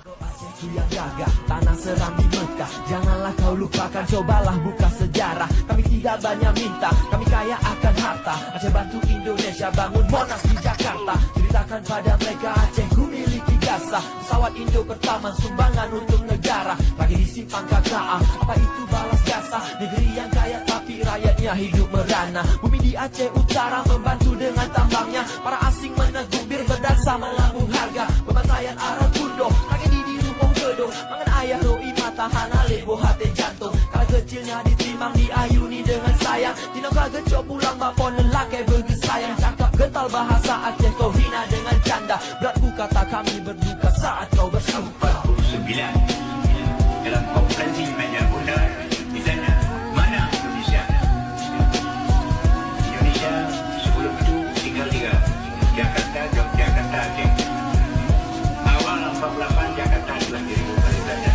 Acehku yang gagah, tanah seram di Mekah. Janganlah kau lupakan, cobalah buka sejarah. Kami tidak banyak minta, kami kaya akan harta. Aceh bantu Indonesia bangun Monas di Jakarta. Ceritakan pada mereka Acehku miliki jasa. Pesawat Indo pertama sumbangan untuk negara. Lagi disimpan KKA, apa itu balas jasa? Negeri yang kaya tapi rakyatnya hidup merana. Bumi di Aceh Utara membantu dengan tambangnya. Para asing menegur bir berdasa melambung harga. Pembantaian arah Kundo, kaki di rumah gedo. Mangan ayah roi mata hanale hati jantung. Kala kecilnya ditimang diayuni dengan sayang. Tinokah gecok pulang bapon lelaki bergesayang. Cakap gental bahasa Aceh kau hina dengan canda. Beratku kata kami berduka saat kau bersumpah. 9 dalam konferensi meja bundar di sana mana Indonesia? Indonesia sebelum itu tinggal 3, Jakarta, Yogyakarta, Aceh. Awal 48 Jakarta telah direbut oleh Belanda.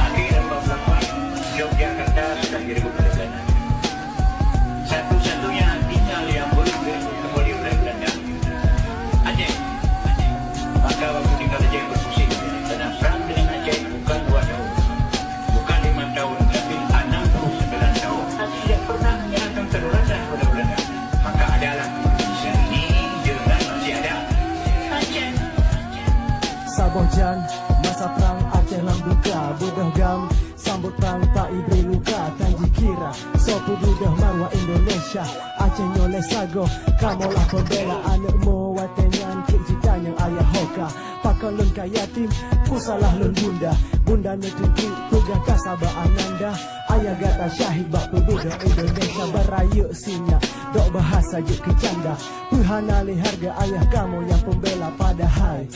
Akhir 48 Yogyakarta sudah direbut oleh Belanda. Satu-satunya tinggal yang belum direbut kembali oleh Belanda Aceh. Maka waktu tinggal Aceh berfungsi. Karena perang dengan Aceh bukan 2 tahun, bukan 5 tahun, tapi 69 tahun. Tapi tidak pernah menyerahkan kedaulatan pada Belanda. Maka adalah Indonesia ini dengan masih ada Aceh. Sabojan, masa perang Aceh lambuka. Budah gam, sambut perang tak ibri luka. Tanji kira, sopu budah marwah Indonesia. Aceh nyoleh sago, kamolah pembela. Anakmu watenyan klik jitanya ayah hoka. Pakal lengkah yatim, ku salah leng bunda. Bunda netunjuk, tugas kasabah ananda. Ayah gata syahid bak pemuda Indonesia. Beraya sinya, dok bahasa juk kecanda. Puhanali harga ayah kamu yang pembela pada hai.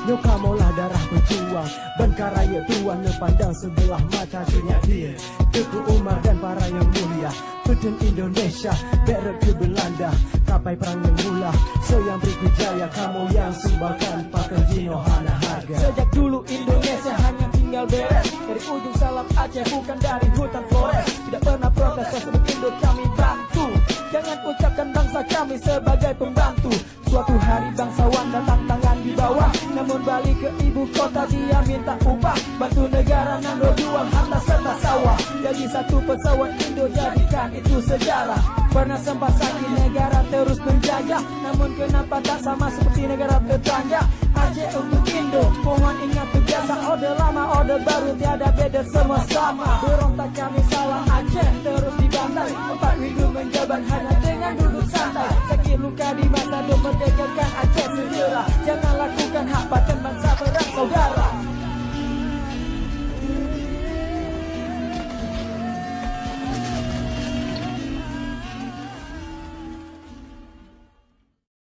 Nyo kamulah darah pejuang. Benkaraya tuan nepandang sebelah mata dunia dia. Teku Umar dan para yang mulia. Peden Indonesia, beret ke Belanda. Kapai perang yang mula, sayang beri jaya. Kamu yang sumbangkan pakai jino hana harga. Sejak dulu Indonesia hanya tinggal beres. Dari ujung salap Aceh bukan dari hutan flores. Tidak pernah protes, tersebut Indo kami bantu. Jangan ucapkan bangsa kami sebagai pembantu. Suatu hari bangsawan datang tangan di bawah. Namun balik ke ibu kota dia minta upah. Bantu negara nan berjuang harta serta sawah. Jadi satu pesawat Indo jadikan itu sejarah. Pernah sempat sakit negara terus menjajah. Namun kenapa tak sama seperti negara tetangga. Aceh untuk Indo, mohon ingat biasa. Orde lama, orde baru tiada beda semua sama. Berontak kami salah Aceh terus dibantai. 4 minggu menjabat hanya dengan duduk santai. Sakit luka di mata dan merdekakan Aceh segera. Jangan lakukan hak paten